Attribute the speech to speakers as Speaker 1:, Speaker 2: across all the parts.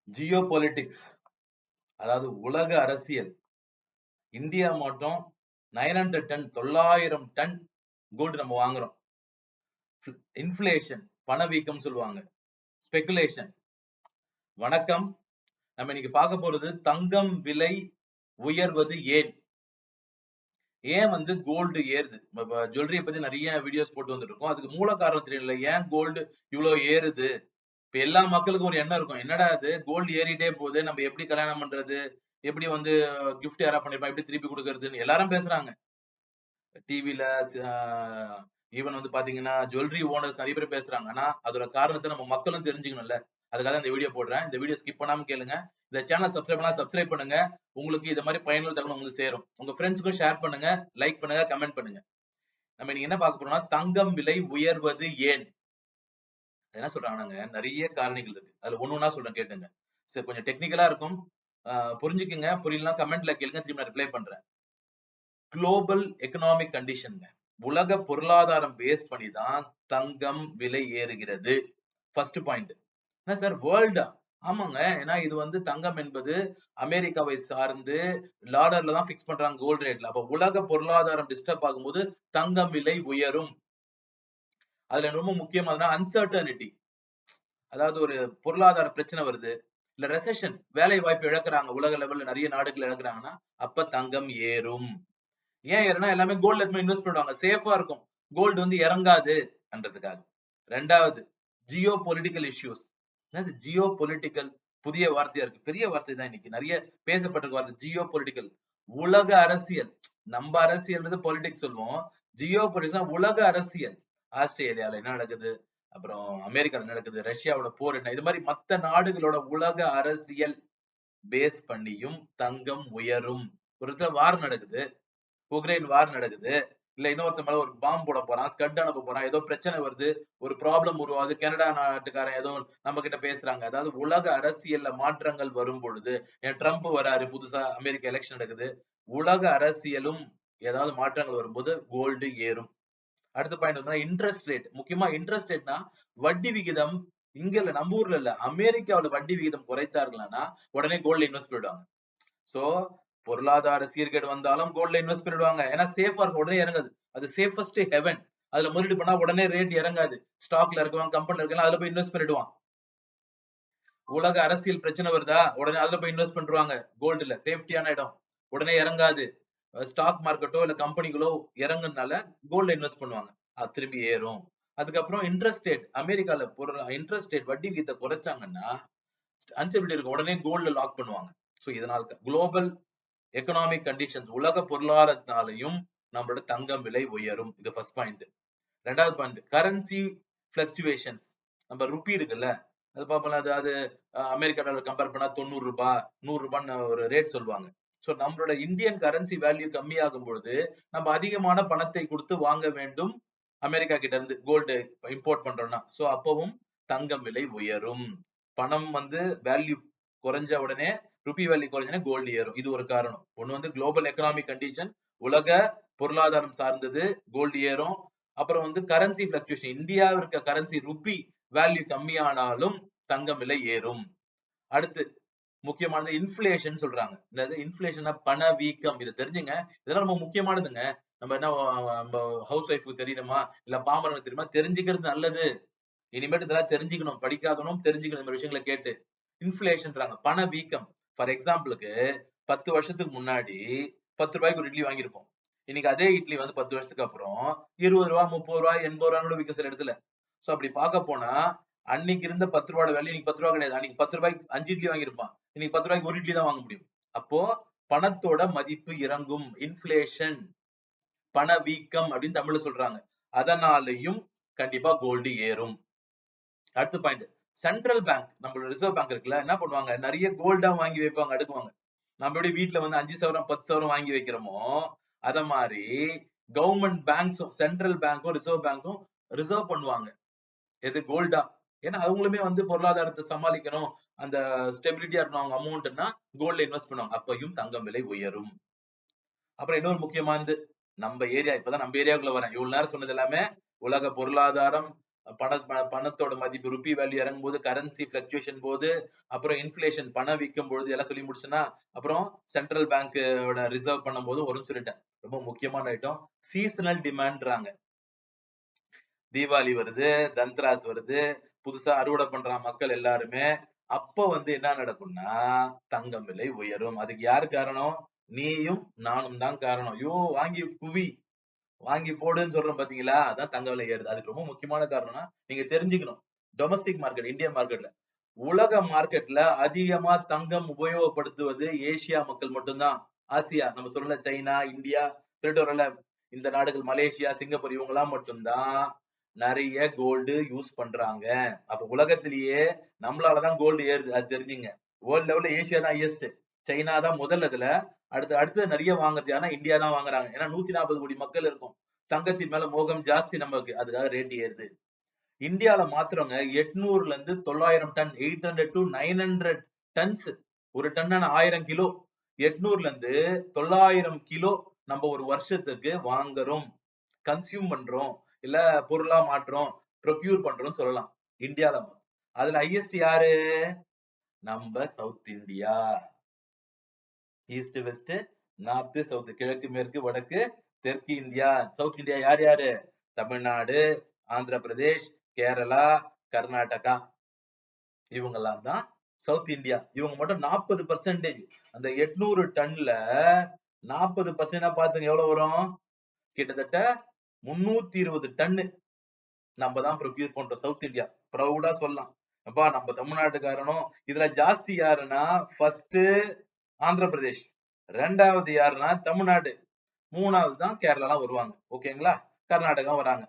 Speaker 1: Jio politics, அதாவது உலக அரசியல். இந்தியா மட்டும் 900 டன் 900 டன் கோல்டு நம்ம வாங்குறோம். இன்ஃபிளேஷன், பணவீக்கம் சொல்லுவாங்க. ஸ்பெகுலேஷன். வணக்கம். நம்ம இன்னைக்கு பார்க்க போறது தங்கம் விலை உயர்வது ஏன்? ஏன் வந்து கோல்டு ஏறுது? ஜுவல்லரிய பத்தி நிறைய வீடியோஸ் போட்டு வந்துருக்கோம். அதுக்கு மூல காரணம் தெரியல. ஏன் கோல்டு இவ்வளவு ஏறுது? இப்ப எல்லா மக்களுக்கும் ஒரு எண்ணம் இருக்கும். என்னடா இது கோல்டு ஏறிட்டே போகுது, நம்ம எப்படி கல்யாணம் பண்றது, எப்படி வந்து கிஃப்ட் யாரா பண்ணிருப்பா, எப்படி திருப்பி கொடுக்கறதுன்னு எல்லாரும் பேசுறாங்க. டிவில ஈவன் வந்து பாத்தீங்கன்னா ஜுவல்லரி ஓனர்ஸ் நிறைய பேர் பேசுறாங்க. ஆனா அதோட காரணத்தை நம்ம மக்களும் தெரிஞ்சுக்கணும்ல. அதுக்காக இந்த வீடியோ போடுறேன். இந்த வீடியோ ஸ்கிப் பண்ணாம கேளுங்க. இந்த சேனல் சப்ஸ்கிரைப் பண்ணா சப்ஸ்கிரைப் பண்ணுங்க. உங்களுக்கு இது மாதிரி பயனுள்ள தகவல் உங்களுக்கு சேரும். உங்க ஃப்ரெண்ட்ஸ்க்கும் ஷேர் பண்ணுங்க, லைக் பண்ணுங்க, கமெண்ட் பண்ணுங்க. நம்ம இன்னைக்கு என்ன பார்க்க போறோம்னா தங்கம் விலை உயர்வது ஏன்? என்ன சொல்றாங்க, நிறைய காரணிகள் இருக்கு. அதுல ஒண்ணா சொல்றேன் கேட்டுங்க. சரி, கொஞ்சம் டெக்னிக்கலா இருக்கும், புரிஞ்சுக்குங்க. புரியலனா கமெண்ட்ல கேளுங்க, திரும்பி நான் ரிப்ளை பண்றேன். குளோபல் எக்கனாமிக் கண்டிஷன், உலக பொருளாதாரம் பேஸ் பண்ணி தான் தங்கம் விலை ஏறுகிறது. First point. என்ன சார் வேர்ல்டா? ஆமாங்க. ஏன்னா இது வந்து தங்கம் என்பது அமெரிக்காவை சார்ந்து டாலர்ல தான் பிக்ஸ் பண்றாங்க கோல்ட் ரேட்ல. அப்ப உலக பொருளாதாரம் டிஸ்டர்ப் ஆகும்போது தங்கம் விலை உயரும். அதுல ரொம்ப முக்கியமான அன்சர்டனிட்டி, அதாவது ஒரு பொருளாதார பிரச்சனை வருது, இல்ல ரெசெஷன், வேலை வாய்ப்பு இழக்கிறாங்க, உலக லெவல்ல நிறைய நாடுகள் இழக்கிறாங்கன்னா அப்ப தங்கம் ஏறும். ஏன் ஏறுனா எல்லாமே கோல்ட்ல இன்வெஸ்ட் பண்ணுவாங்க, சேஃபா இருக்கும், கோல்டு வந்து இறங்காது என்றதுக்காக. ரெண்டாவது, Jio political issues. Jio political புதிய வார்த்தையா இருக்கு, பெரிய வார்த்தை தான், இன்னைக்கு நிறைய பேசப்பட்டிருக்க வார்த்தை ஜியோ பொலிட்டிக்கல். உலக அரசியல். நம்ம அரசியல் பொலிட்டிக்ஸ் சொல்லுவோம், ஜியோ பொலிட்டிக்ஸ் உலக அரசியல். ஆஸ்திரேலியால என்ன நடக்குது, அப்புறம் அமெரிக்கால நடக்குது, ரஷ்யாவோட போர் என்ன, இது மாதிரி மத்த நாடுகளோட உலக அரசியல் பேஸ் பண்ணியும் தங்கம் உயரும். ஒரு இடத்துல வார் நடக்குது, உக்ரைன் வார் நடக்குது, இல்ல இன்னொருத்த மேல ஒரு பாம்பு போட போறான், ஸ்கட் அனுப்ப போறான், ஏதோ பிரச்சனை வருது, ஒரு ப்ராப்ளம் உருவாகுது, கனடா நாட்டுக்காரன் ஏதோ நம்ம கிட்ட பேசுறாங்க, அதாவது உலக அரசியல்ல மாற்றங்கள் வரும் பொழுது, ட்ரம்ப் வராரு, புதுசா அமெரிக்கா எலெக்ஷன் நடக்குது, உலக அரசியலும் ஏதாவது மாற்றங்கள் வரும்போது கோல்டு ஏறும். அடுத்த பாயிண்ட் வந்து இன்ட்ரெஸ்ட் ரேட். முக்கியமா இன்ட்ரெஸ்ட் ரேட்னா வட்டி விகிதம். இங்க இல்ல, நம்ம ஊர்ல இல்ல, அமெரிக்காவோட வட்டி விகிதம் குறைத்தார்கள்னா உடனே கோல்ட்ல இன்வெஸ்ட் பண்ணிடுவாங்க. சோ பொருளாதார சீர்கேடு வந்தாலும் கோல்ட்ல இன்வெஸ்ட் பண்ணிடுவாங்க. ஏன்னா சேஃபா இருக்கும், உடனே இறங்காது. அது சேஃபஸ்ட் ஹெவன். அதுல முதலீடு பண்ணா உடனே ரேட் இறங்காது. ஸ்டாக்ல இருக்கவங்க, கம்பெனில இருக்கவங்க அதுல போய் இன்வெஸ்ட் பண்ணிடுவான். உலக அரசியல் பிரச்சனை வருதா, உடனே அதுல போய் இன்வெஸ்ட் பண்றாங்க. கோல்டுல சேஃப்டியான இடம், உடனே இறங்காது. ஸ்டாக் மார்க்கெட்டோ இல்ல கம்பெனிகளோ இறங்குனால கோல்ட்ல இன்வெஸ்ட் பண்ணுவாங்க, அது திரும்பி ஏறும். அதுக்கப்புறம் இன்ட்ரெஸ்ட் ரேட். அமெரிக்கால இன்ட்ரெஸ்ட் ரேட் வட்டி விகிதத்தை குறைச்சாங்கன்னா அன்செக்யூரிட்டி இருக்கும், உடனே கோல்ட்ல லாக் பண்ணுவாங்க. சோ இதனால குளோபல் எக்கனாமிக் கண்டிஷன்ஸ், உலக பொருளாதாரத்தினாலையும் நம்மளோட தங்கம் விலை உயரும். இது ஃபர்ஸ்ட் பாயிண்ட். ரெண்டாவது பாயிண்ட், கரன்சி பிளக்சுவேஷன்ஸ். நம்ம ருபி இருக்குல்ல, அது பார்ப்போம், அது அமெரிக்கா டாலர் கம்பேர் பண்ணா 90 ரூபாய் 100 ரூபான்னு ஒரு ரேட் சொல்லுவாங்க. சோ நம்மளோட இந்தியன் கரன்சி வேல்யூ கம்மியாகும் பொழுது நம்ம அதிகமான பணத்தை கொடுத்து வாங்க வேண்டும் அமெரிக்கா கிட்ட இருந்து கோல்டு இம்போர்ட் பண்றோம்னா. சோ அப்பவும் தங்கம் விலை உயரும். பணம் வந்து வேல்யூ குறைஞ்ச உடனே, ருபி வேல்யூ குறைஞ்ச கோல்டு ஏறும். இது ஒரு காரணம். ஒண்ணு வந்து குளோபல் எக்கனாமிக் கண்டிஷன், உலக பொருளாதாரம் சார்ந்தது, கோல்டு ஏறும். அப்புறம் வந்து கரன்சி பிளக்சுவேஷன், இந்தியா இருக்க கரன்சி ருபி வேல்யூ கம்மியானாலும் தங்கம் விலை ஏறும். அடுத்து முக்கியமானது இன்ஃபிளேஷன் சொல்றாங்க. இந்த இன்ஃபிளேஷனா பணவீக்கம். இதை தெரிஞ்சுங்க, இதெல்லாம் ரொம்ப முக்கியமானதுங்க. நம்ம என்ன நம்ம ஹவுஸ் ஒய்ஃப்க்கு தெரியணுமா, இல்ல பாமரனுக்கு தெரியுமா? தெரிஞ்சுக்கிறது நல்லது. இனிமேட்டு இதெல்லாம் தெரிஞ்சுக்கணும், படிக்காதவனும் தெரிஞ்சுக்கணும் இந்த விஷயங்களை கேட்டு. இன்ஃபிளேஷன்றாங்க, பணவீக்கம். ஃபார் எக்ஸாம்பிளுக்கு 10 வருஷத்துக்கு முன்னாடி 10 ரூபாய்க்கு ஒரு இட்லி வாங்கியிருப்போம். இன்னைக்கு அதே இட்லி வந்து 10 வருஷத்துக்கு அப்புறம் 20 ரூபாய், 30 ரூபாய், 80 ரூபாய் கூட விற்க சில இடத்துல. சோ அப்படி பார்க்க போனா அன்னைக்கு இருந்த 10 ரூபாய் வேல்யூ இன்னைக்கு 10 ரூபாய் கிடையாது. அன்னைக்கு 10 ரூபாய்க்கு 5 இட்லி வாங்கியிருப்பான், இன்னைக்கு 10 ரூபாய்க்கு ஒரு இட்லி தான் வாங்க முடியும். அப்போ பணத்தோட மதிப்பு இறங்கும். இன்ஃபிளேஷன், பணவீக்கம் அப்படின்னு தமிழ்ல சொல்றாங்க. அதனாலையும் கண்டிப்பா கோல்டு ஏறும். அடுத்த பாயிண்ட், சென்ட்ரல் பேங்க், நம்மளோட ரிசர்வ் பேங்க் இருக்குல்ல, என்ன பண்ணுவாங்க, நிறைய கோல்டா வாங்கி வைப்பாங்க, அடுக்குவாங்க. நம்ம எப்படி வீட்டுல வந்து 5 சவரம் 10 சவரம் வாங்கி வைக்கிறோமோ, அத மாதிரி கவர்மெண்ட் பேங்க்ஸும் சென்ட்ரல் பேங்க்கும் ரிசர்வ் பேங்க்கும் ரிசர்வ் பண்ணுவாங்க. எது? கோல்டா. ஏன்னா அவங்களுமே வந்து பொருளாதாரத்தை சமாளிக்கணும், அந்த ஸ்டெபிலிட்டியா இருக்கணும் அவங்க அமௌண்ட்னா கோல்ட்ல இன்வெஸ்ட் பண்ணுவாங்க. அப்பையும் தங்கம் விலை உயரும். அப்புறம் இன்னொரு முக்கியமானது, நம்ம ஏரியா, இப்பதான் நம்ம ஏரியாவுக்குள்ள வரேன். இவ்வளவு நேரம் சொன்னது எல்லாமே உலக பொருளாதாரம், பணத்தோட மதிப்பு ருப்பி வேல்யூ இறங்கும் போது, கரன்சி பிளக்சுவேஷன் போது, அப்புறம் இன்ஃபிளேஷன் பணம் விற்கும் பொழுது எல்லாம் சொல்லி முடிச்சுன்னா, அப்புறம் சென்ட்ரல் பேங்கோட ரிசர்வ் பண்ணும் போது வரும்னு சொல்லிட்டேன். ரொம்ப முக்கியமான ஐட்டம். சீசனல் டிமாண்ட்றாங்க. தீபாவளி வருது, தன்தராஸ் வருது, புதுசா அறுவடை பண்றான் மக்கள் எல்லாருமே. அப்ப என்ன நடக்கும்னா தங்கம் விலை உயரும். அதுக்கு யாரு காரணம்? நீயும் நானும் தான் காரணம். ஐயோ வாங்கி குவி, வாங்கி போடுன்னு சொல்றோம் பாத்தீங்களா, அதான் தங்க விலை ஏறுது. அதுக்கு ரொம்ப முக்கியமான காரணம்னா நீங்க தெரிஞ்சுக்கணும். டொமஸ்டிக் மார்க்கெட், இந்தியன் மார்க்கெட்ல, உலக மார்க்கெட்ல அதிகமா தங்கம் உபயோகப்படுத்துவது ஏசியா மக்கள் மட்டும்தான். ஆசியா, நம்ம சொல்ல சைனா, இந்தியா, சொல்லிட்டு வரல, இந்த நாடுகள் மலேசியா, சிங்கப்பூர், இவங்க எல்லாம் மட்டும்தான் நிறைய கோல்டு யூஸ் பண்றாங்க. அப்ப உலகத்திலேயே நம்மளாலதான் கோல்டு ஏறுது, அது தெரிஞ்சுங்க. வேர்ல்ட் லெவல்ல ஏசியா தான் ஹையஸ்ட், சைனா தான் முதல். அதுல அடுத்து நிறைய வாங்குறது ஆனா இந்தியா தான் வாங்குறாங்க. ஏன்னா 140 கோடி மக்கள் இருக்கும், தங்கத்தின் மேல மோகம் ஜாஸ்தி நமக்கு, அதுக்காக ரேட் ஏறுது. இந்தியால மாத்திரங்க 800ல இருந்து 900 டன், 800 to 900 டன்ஸ். ஒரு டன் 1000 கிலோ. 800ல இருந்து 900 கிலோ நம்ம ஒரு வருஷத்துக்கு வாங்குறோம், கன்சியூம் பண்றோம், இல்ல பொருளா மாற்றோம், ப்ரொக்யூர் பண்றோம் சொல்லலாம் இந்தியால. அதுல ஹையஸ்ட் யாரு? நம்ம south India. East west, north south, கிழக்கு மேற்கு வடக்கு தெற்கு இந்தியா. சவுத் இந்தியா யார் யாரு? தமிழ்நாடு, ஆந்திர பிரதேஷ், கேரளா, கர்நாடகா, இவங்கெல்லாம் தான் சவுத் இந்தியா. இவங்க மட்டும் 40%. அந்த 800 டன்ல 40% பாத்துங்க எவ்வளவு வரும்? கிட்டத்தட்ட 320 டன்னு நம்ம தான் ப்ரொக்யூர் பண்றோம் சவுத் இந்தியா. ப்ரௌடா சொல்லலாம், அப்பா நம்ம தமிழ்நாட்டுக்காரனும். இதுல ஜாஸ்தி யாருன்னா ஃபர்ஸ்ட் ஆந்திர பிரதேஷ், ரெண்டாவது யாருன்னா தமிழ்நாடு, மூணாவது தான் கேரளா வருவாங்க. ஓகேங்களா? கர்நாடகா வராங்க.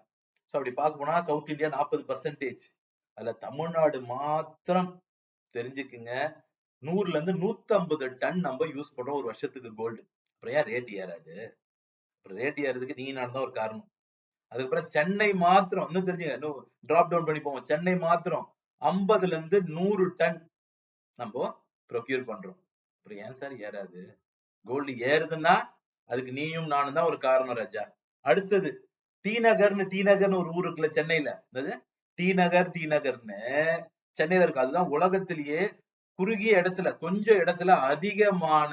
Speaker 1: சோ அப்படி பார்க்க போனா சவுத் இந்தியா 40%. அதுல தமிழ்நாடு மாத்திரம் தெரிஞ்சுக்குங்க 100ல இருந்து 150 டன் நம்ம யூஸ் பண்றோம் ஒரு வருஷத்துக்கு கோல்டு. அப்புறம் ஏன் ரேட் ஏறாது? ரேட் ஏறதுக்கு நீங்க நான் தான் ஒரு காரணம். அதுக்கப்புறம் சென்னை மாத்திரம் இன்னும் தெரிஞ்சுங்க, இன்னும் டிராப் டவுன் பண்ணி போவோம். சென்னை மாத்திரம் 50ல இருந்து 100 டன் நம்ம ப்ரொக்யூர் பண்றோம். அப்புறம் ஏன் சார் ஏறாது? கோல்டு ஏறுதுன்னா அதுக்கு நீயும் நானும் தான் ஒரு காரணம் ராஜா. அடுத்தது டி நகர்னு ஒரு ஊர் இருக்குல்ல சென்னையில, டி நகர்னு சென்னையில இருக்கு. அதுதான் உலகத்திலேயே குறுகிய இடத்துல, கொஞ்சம் இடத்துல அதிகமான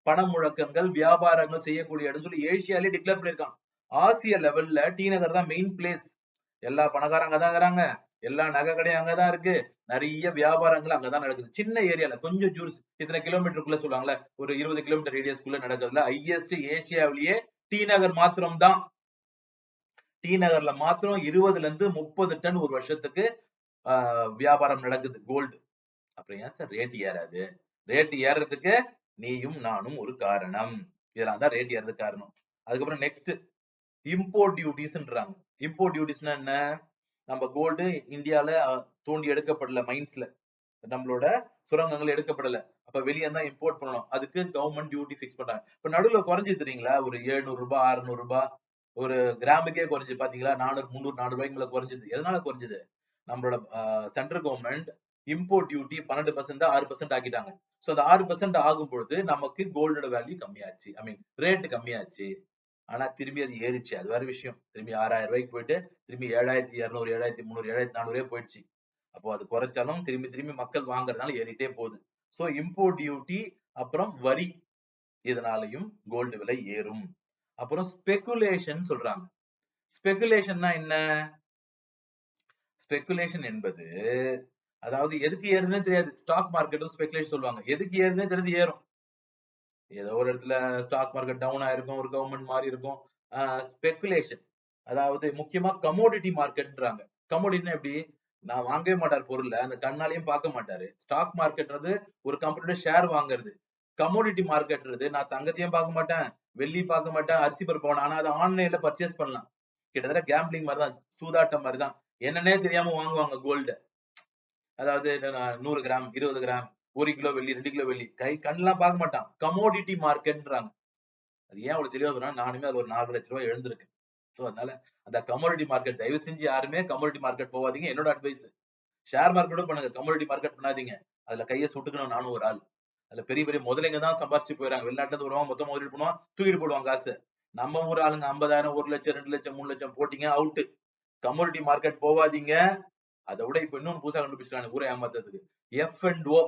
Speaker 1: பண முழக்கங்கள், வியாபாரங்கள் செய்யக்கூடிய இடம் சொல்லி ஏசியாலே டிக்ளேர் பண்ணிருக்கான். ஆசிய லெவல்ல டி நகர் தான் மெயின் பிளேஸ். எல்லா பணக்காரங்க அங்கதான் இருக்கிறாங்க, எல்லா நகை கடையும் அங்கதான் இருக்கு, நிறைய வியாபாரங்கள் அங்கதான் நடக்குது. சின்ன ஏரியால கொஞ்சம் ஜூஸ், இத்தனை கிலோமீட்டருக்குள்ள சொல்லுவாங்கல்ல, ஒரு 20 கிலோமீட்டர் ரேடியஸ்க்குள்ள நடக்கிறதுல ஹையஸ்ட் ஏசியாவிலேயே டி நகர் மாத்திரம் தான். டி நகர்ல மாத்திரம் 20ல இருந்து 30 டன் ஒரு வருஷத்துக்கு வியாபாரம் நடக்குது கோல்டு. அப்புறம் ஏன் சார் ரேட் ஏறாது? ரேட் ஏறதுக்கு நீயும் நானும் ஒரு காரணம். இதெல்லாம் தான் ரேட் ஏறதுக்கு காரணம். அதுக்கப்புறம் நெக்ஸ்ட் இம்போர்ட் டியூட்டிஸ்ன்றாங்க. இம்போர்ட் டியூட்டிஸ்னா என்ன? நம்ம கோல்டு இந்தியால தோண்டி எடுக்கப்படல, மைன்ஸ்ல நம்மளோட சுரங்கங்கள் எடுக்கப்படல, அப்ப வெளியே தான் இம்போர்ட் பண்ணணும். அதுக்கு கவர்மெண்ட் டியூட்டி பிக்ஸ் பண்றாங்க. இப்ப நடுவுல குறைஞ்சு தெரியுங்களா, ஒரு 700 ரூபாய் 600 ரூபாய் ஒரு கிராமுக்கே குறைஞ்சு பாத்தீங்களா, 400 300 400 ரூபாய்க்கு மேல குறைஞ்சது. எதனால குறைஞ்சது? நம்மளோட சென்ட்ரல் கவர்மெண்ட் இம்போர்ட் டியூட்டி 12% 6% ஆக்கிட்டாங்க. சோ அந்த 6% ஆகும் பொழுது நமக்கு கோல்டோட வேல்யூ கம்மியாச்சு, ஐ மீன் ரேட் கம்மியாச்சு. ஆனா திரும்பி அது ஏறிச்சு, அது வேற விஷயம். திரும்பி 6000 ரூபாய்க்கு போயிட்டு திரும்பி 7200 7300 7400 போயிடுச்சு. அப்போ அது குறைச்சாலும் திரும்பி மக்கள் வாங்குறதுனால ஏறிட்டே போகுது. சோ இம்போர்ட் டியூட்டி அப்புறம் வரி, இதனாலையும் கோல்டு விலை ஏறும். அப்புறம் ஸ்பெகுலேஷன் சொல்றாங்க. ஸ்பெகுலேஷன்னா என்ன? ஸ்பெகுலேஷன் என்பது, அதாவது எதுக்கு ஏறுதுன்னே தெரியாது. ஸ்டாக் மார்க்கெட்டும் ஸ்பெகுலேஷன் சொல்லுவாங்க. எதுக்கு ஏறுதுன்னே தெரிஞ்சு ஏறும். ஏதோ ஒரு இடத்துல ஸ்டாக் மார்க்கெட் டவுன் ஆயிருக்கும், ஒரு கவர்மெண்ட் மாறி இருக்கும். ஸ்பெகுலேஷன், அதாவது முக்கியமா கமோடிட்டி மார்க்கெட்ன்றாங்க. கமோடிட்டினா எப்படி? நான் வாங்கவே மாட்டார் பொருள, அந்த கண்ணாலையும் பார்க்க மாட்டாரு. ஸ்டாக் மார்க்கெட்ன்றது ஒரு கம்பெனியோட ஷேர் வாங்குறது. கமோடிட்டி மார்க்கெட்ன்றது நான் தங்கத்தையும் பார்க்க மாட்டேன், வெள்ளி பார்க்க மாட்டேன், அரிசி பருப்பு, ஆனா அதை ஆன்லைன்ல பர்ச்சேஸ் பண்ணலாம். கிட்டத்தட்ட கேம்பிளிங் மாதிரி தான், சூதாட்டம் மாதிரி தான். என்னன்னே தெரியாம வாங்குவாங்க கோல்டு. அதாவது 100 கிராம் 20 கிராம் 1 கிலோ வெள்ளி 2 கிலோ வெள்ளி, கண்ணெல்லாம் பார்க்க மாட்டான். கமோடிட்டி மார்க்கெட்ன்றாங்க. அது ஏன் அவ்வளவு தெளிவா சொன்னா, நானுமே அது ஒரு 4 லட்சம் ரூபாய் எழுந்திருக்கேன். சோ அதனால அந்த கமோடிட்டி மார்க்கெட் தயவு செஞ்சு யாருமே கமோடிட்டி மார்க்கெட் போவாதீங்க, என்னோட அட்வைஸ். ஷேர் மார்க்கெட்டும் பண்ணுங்க, கமோடிட்டி மார்க்கெட் பண்ணாதீங்க. அதுல கையை சுட்டுக்கணும் நானும் ஒரு ஆள். அதுல பெரிய பெரிய முதலைங்க தான் சம்பாரிச்சு போயிறாங்க. வெளிநாட்டுல இருந்து வருவாங்க, மொத்தம் முதலீடு பண்ணுவான், தூக்கிட்டு போடுவாங்க காசு. நம்ம ஊர் ஆளுங்க 50,000 1 லட்சம் 2 லட்சம் 3 லட்சம் போட்டீங்க, அவுட். Commodity market போவாதீங்க. அதை விட இப்ப இன்னொன்னு புதுசா கண்டுபிடிச்சிட்டாங்க ஊரை ஏமாத்துறதுக்கு. F&O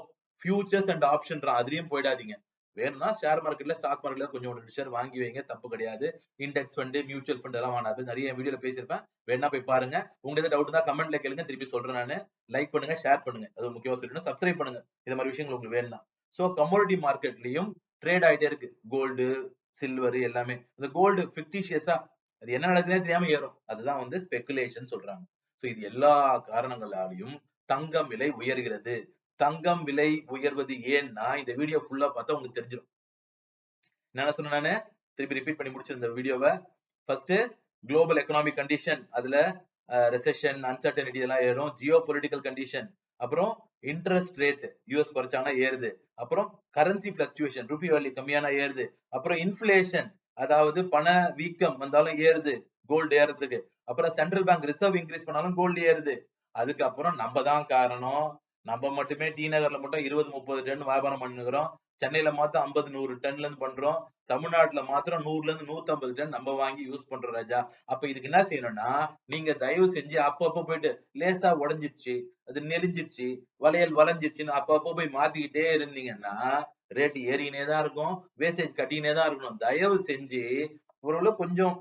Speaker 1: ஃபியூச்சர்ஸ் அண்ட் ஆப்ஷன், அதுலயும் போயிடாதீங்க. வேணும்னா ஷேர் மார்க்கெட்ல, ஸ்டாக் மார்க்கெட்ல கொஞ்சம் ஒரு ஷேர் வாங்கி வைங்க, தப்பு கிடையாது. இண்டெக்ஸ் ஃபண்ட், மியூச்சுவல் ஃபண்ட் எல்லாம் வாங்காது. நிறைய வீடியோல பேசியிருப்பேன், வேணா போய் பாருங்க. உங்களுக்கு டவுட் தான் கமெண்ட்ல கேளுங்க, திருப்பி சொல்றேன் நானு. லைக் பண்ணுங்க, ஷேர் பண்ணுங்க, அது முக்கியமா சொல்லணும். சப்ஸ்கிரைப் பண்ணுங்க, இந்த மாதிரி விஷயங்கள் உங்களுக்கு வேணும்னா. சோ கமோடிட்டி மார்க்கெட்லயும் ட்ரேட் ஆயிட்டே இருக்கு. கோல்டு, சில்வர் எல்லாமே. இந்த கோல்டு ஃபிக்டிஷியஸா அது என்ன நடக்குதுன்னே தெரியாம ஏறும். அதுதான் வந்து ஸ்பெகுலேஷன் சொல்றாங்க. சோ இது எல்லா காரணங்களாலையும் தங்கம் விலை உயர்கிறது. தங்கம் விலை உயர்வது ஏன்னா இந்த வீடியோ ஃபுல்லா பார்த்தா உங்களுக்கு தெரிஞ்சிடும். என்ன சொன்ன நானு, திருப்பி ரிப்பீட் பண்ணி முடிச்சிருந்த வீடியோவை. ஃபர்ஸ்ட் குளோபல் எக்கனாமிக் கண்டிஷன், அதுல ரெசெஷன், அன்சர்டனிட்டி எல்லாம் ஏறும். ஜியோ பொலிட்டிக்கல் கண்டிஷன், அப்புறம் இன்ட்ரெஸ்ட் ரேட் யூஎஸ் குறைச்சாங்கன்னா ஏறுது. அப்புறம் கரன்சி பிளக்சுவேஷன், ரூபி வேல்யூ கம்மியான ஏறுது. அப்புறம் இன்ஃபிளேஷன், அதாவது பண வீக்கம் வந்தாலும் ஏறுது கோல்டு ஏறதுக்கு. அப்புறம் சென்ட்ரல் பேங்க் ரிசர்வ் இன்க்ரீஸ் பண்ணாலும் கோல்டு ஏறுது. அதுக்கப்புறம் நம்ம தான் காரணம். நம்ம மட்டுமே டி நகர்ல மட்டும் 20-30 டன் வியாபாரம் பண்ணுகிறோம். சென்னையில மாத்திரம் 50-100 டன்ல இருந்து பண்றோம். தமிழ்நாட்டுல மாத்திரம் 100ல இருந்து 150 டன் நம்ம வாங்கி யூஸ் பண்றோம் ராஜா. அப்ப இதுக்கு என்ன செய்யணும்னா, நீங்க தயவு செஞ்சு அப்பப்ப போயிட்டு லேசா உடஞ்சிடுச்சு, அது நெலிஞ்சிடுச்சு, வளையல் வளைஞ்சிடுச்சுன்னு அப்பப்ப போய் மாத்திக்கிட்டே இருந்தீங்கன்னா ரேட் ஏறினே தான் இருக்கும், வேஸ்டேஜ் கட்டினே தான் இருக்கணும். தயவு செஞ்சு ஓரளவு கொஞ்சம்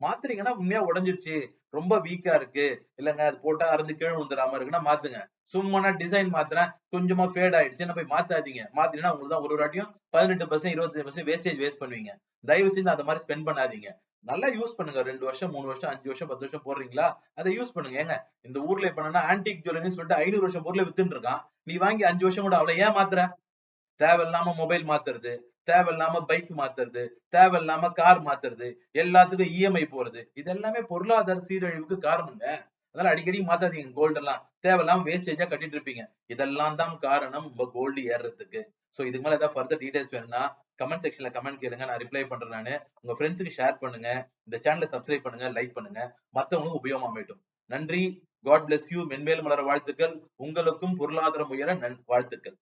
Speaker 1: மாத்துறீங்கன்னா, உண்மையா உடஞ்சிடுச்சு, ரொம்ப வீக்கா இருக்கு, இல்லங்க அது போட்டா அறுந்து கீழே விழுந்துடாம இருக்குன்னா மாத்துங்க. சும்மா டிசைன் மாத்துறேன், கொஞ்சமா ஃபேட் ஆயிடுச்சுன்னு போய் மாத்தாதீங்க. மாத்தினா உங்களுக்கு தான் ஒரு வாட்டியும் 18% 25% வேஸ்டேஜ் வேஸ்ட் பண்ணுவீங்க. தயவு செஞ்சு அந்த மாதிரி ஸ்பெண்ட் பண்ணாதீங்க. நல்லா யூஸ் பண்ணுங்க. 2 வருஷம், 3 வருஷம், 5 வருஷம், 10 வருஷம் போடுறீங்களா, அதை யூஸ் பண்ணுங்க. ஏங்க இந்த ஊர்ல இப்ப என்னன்னா ஆன்டிக் ஜுவல்லரின்னு சொல்லிட்டு 500 வருஷம் பொருளை வித்துட்டு இருக்கான். நீ வாங்கி 5 வருஷம் கூட அவளை ஏன் மாத்துற? தேவையில்லாம மொபைல் மாத்துறது, தேவையில்லாம பைக் மாத்துறது, தேவையில்லாம கார் மாத்துறது, எல்லாத்துக்கும் இஎம்ஐ போறது, இது எல்லாமே பொருளாதார சீரழிவுக்கு காரணங்க. அதனால அடிக்கடி மாத்தாதீங்க கோல்டு எல்லாம். தேவையில்லாம வேஸ்டேஜா கட்டிட்டு இருப்பீங்க. இதெல்லாம் தான் காரணம் உங்க கோல்டு ஏறுறதுக்கு. சோ இதுக்கு மேல ஏதாவது ஃபர்தர் டீடைல்ஸ் வேணும்னா கமெண்ட் செக்ஷன்ல கமெண்ட் கேளுங்க, நான் ரிப்ளை பண்றேன் நானு. உங்க ஃப்ரெண்ட்ஸுக்கு ஷேர் பண்ணுங்க, இந்த சேனலை சப்ஸ்கிரைப் பண்ணுங்க, லைக் பண்ணுங்க, மத்தவங்களுக்கும் உபயோகமா அமையட்டும். நன்றி. God bless you. மென்மேலும் வளர வாழ்த்துக்கள். உங்களுக்கும் பொருளாதாரம் உயர வாழ்த்துக்கள்.